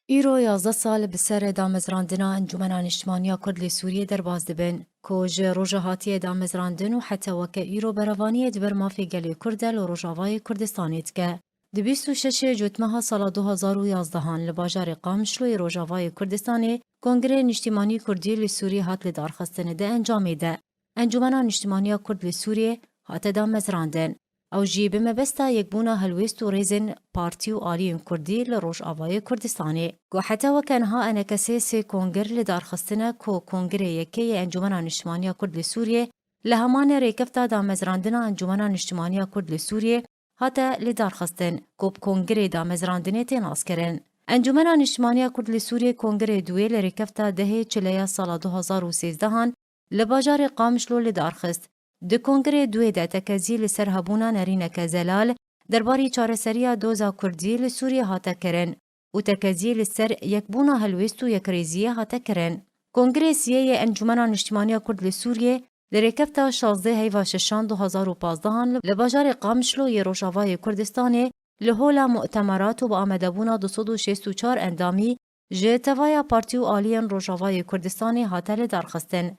ایرو 11 سال به سر دامزراندنا انجمن نیشتمانیا کرد لی سوریه در باز دبن که جه روژه هاتی دامزراندن و حتی وکه ایرو بروانی دبر مافی گلی کردل و روژاوای کردستانیت که دی 26 جوتمه سال 2011 لباجار قامشلوی روژاوای کردستانی کنگره نیشتمانی کردی لی سوریه هات لدارخستن ده انجامی ده. انجمن نیشتمانیا کرد لی سوریه هات دامزراندن. او جی به مبستا یک بونا هلویست و ریزن پارتی و آلیون کردی لروش آوای کردستانی. گو حتی وکنها انکسی سی کنگر لدارخستنه که کنگر یکی انجمن نیشتمانیا کرد لسوریه لهمان ریکفتا دامزراندن انجمن نیشتمانیا کرد لسوریه حتی لدارخستن گوب کنگر دامزراندنه تیناس کرن. انجمن نیشتمانیا کرد لسوریه کنگر دوی لریکفتا ده چلیا سال 2013 لباجار قامشلو لدارخست. د کنگره دوی ده تکزی لسر هبونا نرینک زلال درباری چارسریا دوزا کردی لسوریه هاته کرن و تکزی لسر یک بونا هلویست و یک ریزیه هاته کرن. کنگره سیه انجمن نیشتمانیا کرد لسوریه لریکفتا 16 هیوا ششان 2015 لباجار قامشلو ی روشاوای کردستانی لهولا مؤتمرات و با آمدبونا 264 اندامی جه توایا پارتیو آلین روشاوای کردستانی هاته لدارخستن.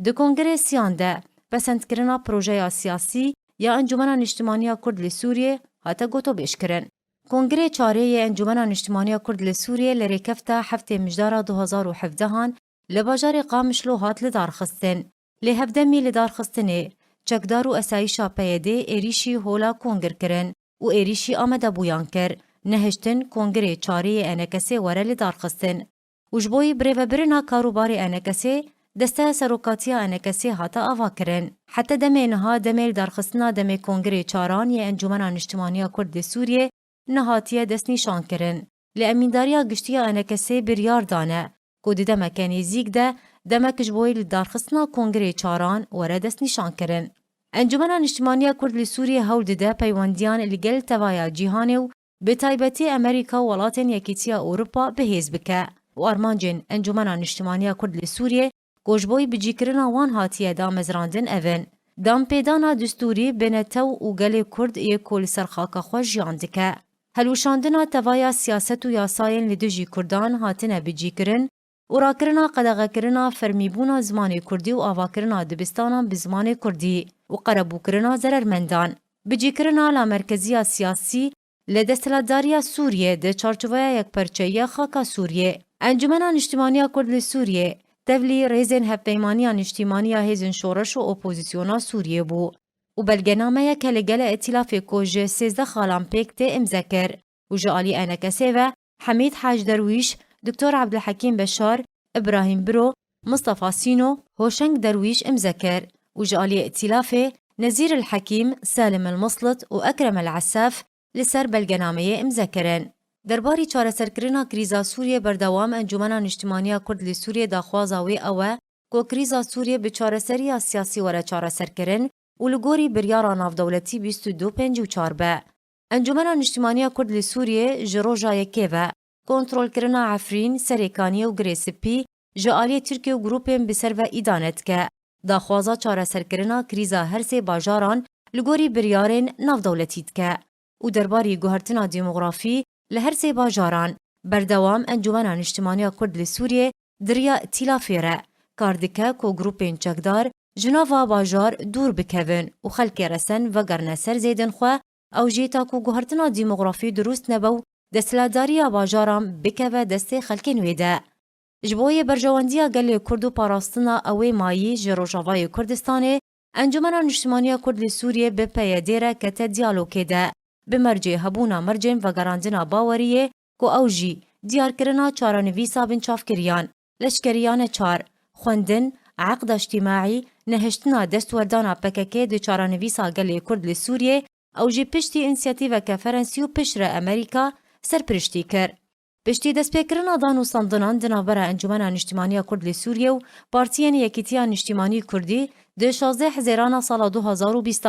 د کنگره سیانده پسندکرنا پروژه سیاسی یا انجمن نیشتمانیا کرد لسوریه هاته گوتو بیش کرن. کنگره چاره انجمن نیشتمانیا کرد لسوریه لریکفتا هفته مجدار 2017 لباجار قامشلو هات لدارخستن. لهفدمی لدارخستنه چکدار و اسایشا پیده ایریشی هولا کنگر کرن و ایریشی آمده بویان کر. نهشتن کنگره چاره انکسه وره لدارخستن. وجبوی بریو برنا کاروباری انکسه دسته سروکاتیا انکسی هاتا آوا کرن. حتی دمی نها دمیل درخستنا دمی کنگره چاران یا انجمن نیشتمانیا کرد سوریه نهاتیه دست نیشان کرن. لأمینداریا گشتیا انکسی بریار دانه. کودی دمکنی زیگ ده دمکش بوی درخستنا کنگره چاران وره دست نیشان کرن. انجمن نیشتمانیا کرد سوریه هول ده پیواندیان لگل توایا جیهانه و به تایبتی امریکا و ولاتن یکیتیا اروپا بهیز بکه. و ارمانجن انجمن نیشتمانیا کرد سوریه گوشبوی بجیکرنا وان هاتیه دامزراندن اوین. دام پیدانا دستوری بینتو و گل کرد یک کل سرخاک خوش جاندکه. هلوشاندنا توایا سیاست و یاساین لدوجی کردان هاتنه بجیکرن و راکرنا قدغه کرنا فرمیبونا زمان کردی و آواکرنا دبستانا بزمان کردی و قربو کرنا زررمندان. بجیکرنا لامرکزی سیاسی لدستلداریا سوریه ده چارچوبه یک پرچه خاکا سوریه. انجمن نیشتمانیا کرد لسوریه تبلی ریزن هفپیمانیا نیشتیمانیا هیزن شورش و اپوزیسیونا سوریه بو. و بلگنامه یک لگل ائتلاف کوژه 13 خالان پیکت امذکر. و جالی انکسه و حمید حاج درویش، دکتر عبدالحکیم بشار، ابراهیم برو، مصطفى سینو، هوشنگ درویش امذکر. و جالی ائتلاف نزیر الحکیم، سالم المصلط و اکرم العساف لسر بلگنامه امذکرن. درباری چارەسەرکردنا کریزا سوریه بردوام انجمن نیشتمانیا کرد لی سوریه داخوازاوی اوه کو کریزا سوریه به چارەسەری سیاسی وره چارەسەرکردن و لگوری بریارا نافدولتی 2254 به. انجمن نیشتمانیا کرد لی سوریه جروجا یکه و کنترول کرنا عفرین، سریکانی و گریسپی جالی ترکیه و گروپیم بسر و ایدانت که داخوازا چارەسەرکردنا کریزا هر سه باجاران لگوری بریارین نافدولتیت که. و درباری گوهرتنا دیموغرافی لهر سه باجاران بردوام انجمن نیشتمانیا کرد لسوریه دریا ائتلافیره کاردکه کو گروپین چکدار جناوا باجار دور بکوین و خلک رسن و گرنسر زیدن خو او جیتا کو گوهرتنا دیموغرافی درست نبو دستلاداریا باجاران بکوه دست خلکین ویده. جبوی برجواندیا گل کرد و پاراستنا اوی مایی جروجاوای کردستانه انجمن نیشتمانیا کرد لسوریه به پیدیره کت دیالوگه ده. به مرجع هبونا مرجع و گراندنا باوریه کو اوجی دیار کرنا چارنویسا بن چافکریان لشکریان چار خوندن عقد اجتماعی نهشتنا دستوردانا پککه د چارنویسا گلی کرد لسوریه اوجی پشتی انسیاتیو که فرانسی و پشر امریکا سرپرشتی کر. پشتی دست پیکرنا دانو سندنان دنابرا انجمن نیشتمانیا کرد لسوریه و پارتیان یکیتیا نیشتمانی کردی د 16 حزیران سال 2020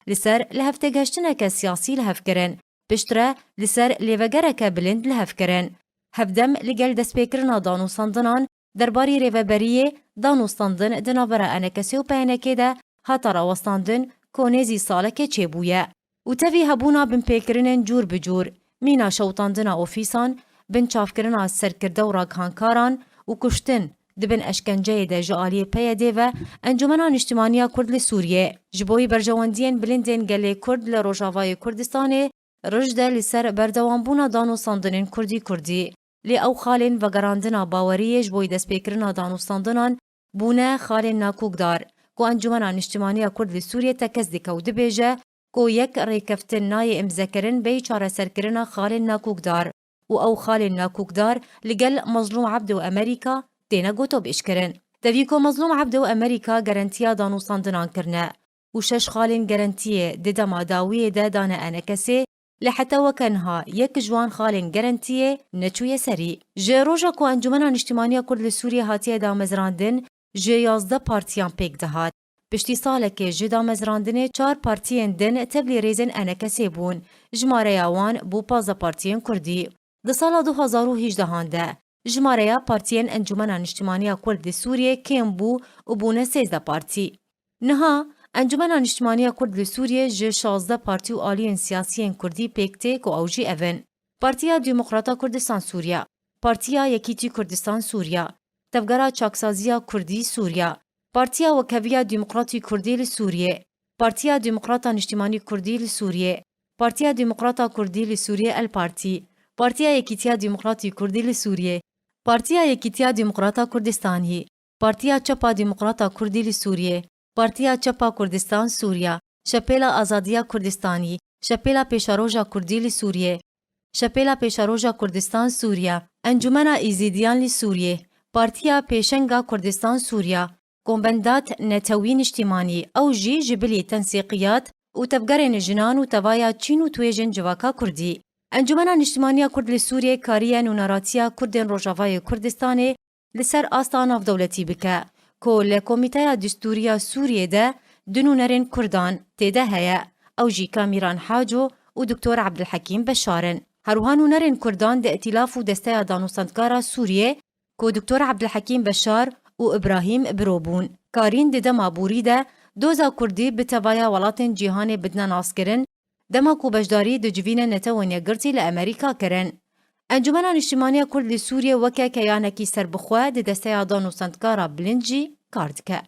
لسر لهفته گشتنه که سیاسی لحف کرن. پشتره لسر لیوگره که بلند لحف کرن. هفدم لگل دست پیکرنا دانو سندنان درباری ریوبریه دانو سندن دنابرا انکسی و پینکه ده حتی راوستاندن کونیزی ساله که چه بویه. و تاوی هبونا بن پیکرنن جور بجور مینا شوطاندنا اوفیسان بن çavkirina serkirde û ragihankaran û kuştin dibin eşkenceyê de ji aliyê peyê dê ve Encumena Niştimaniya Kurd li Sûriyê ji bo berjewendiyên bilindên gelê Kurd li Rojavayê Kurdistanê rij de li ser berdewambûna danûstandinên Kurdî lê ew xalên vegerandina baweriyê ji bo destpêkirina danûstandinan bûne xalên nakûkdar ku Encumena Niştimaniya Kurd li Sûriyê tekez dike û dibêje ku yek rêkeftin nayê imzekirin bê çareserkirina xalên nakûkdar û ew xalên nakûkdar li gel Mezlûm Ebdê û Amerîka têne gotobêjkirin. Devî ku Mezlûm Ebdê û Amerîka garantiya danûstandinan kirine û şeş xalên garantiyê di dema dawiyê de dane enekesê li heta weke niha yek ji wan xalên garantiyê neçûye serî. Ji roja ku Encumena Niştimaniya Kurd li Sûriyê hatiye damezrandin ji 11 partiyan pêk dihat. Piştî salekê ji damezrandinê 4 partiyên din tevlî rêzên enekesê bûn, jmareya wan bû 15 partiyên Kurdî. Di sala 2018 de jmareya partiyên Encumena Niştimaniya Kurd li Sûriyê kêm bû û bûne 13 partî. Niha Encumena Niştimaniya Kurd li Sûriyê ji 16 partî û aliyên siyasiyên Kurdî pêk tê ku ew jî ev in: Partiya Demokrata Kurdistan Sûriya, Partiya Yekîtî Kurdistan Sûriya, Tevgera Çaksaziya Kurdî Sûriya, Partiya Wekeviya Demokratî Kurdî li Sûriyê, Partiya Demokrata Niştimanî Kurdî li Sûriyê, Partiya Demokrata Kurdî li Sûriyê El Partî, Partiya Yekîtiya Demokratî Kurdî li Sûriyê, Partiya Yekîtiya Demokrata Kurdistanî, Partiya Çapa Demokrata Kurdî li Sûriyê, Partiya Çapa Kurdistan Sûriya, Şepêla Azadiya Kurdistanî, Şepêla Pêşaroja Kurdî li Sûriyê, Şepêla Pêşaroja Kurdistan Sûriya, Encumena Îzîdiyan li Sûriyê, Partiya Pêşenga Kurdistan Sûriya, Kombendat Netewî Niştimanî ew jî ji bilî tensîqiyat û tevgerên jinan û tevaya Çîn û tuêjên civaka Kurdî. Encumena Niştimaniya Kurd li Sûriyê kariye nûneratiya Kurdên Rojavayê Kurdistanê li ser asta navdewletî bike ku li Komîteya Distûriya Sûriyê de du nûnerên Kurdan têde heye, ew jî Kamîran Haco û Dr. Abdulhekîm Beşar in. Herwiha nûnerên Kurdan di Îtilaf û Desteya Danûstandkara Sûriyê ku Dr. Abdulhekîm Beşar û İbrahîm Biro bûn. Karîn di dema borî de doza Kurdî bi tevaya welatên cîhanê bidine naskirin, dema ku beşdarî di civînê netewên yekgirtî li Amerîka kirin. Encumena Niştimaniya Kurd li Sûriyê weke keyanekî serbixwe di desteya danûstandkara bilind jî kar dike.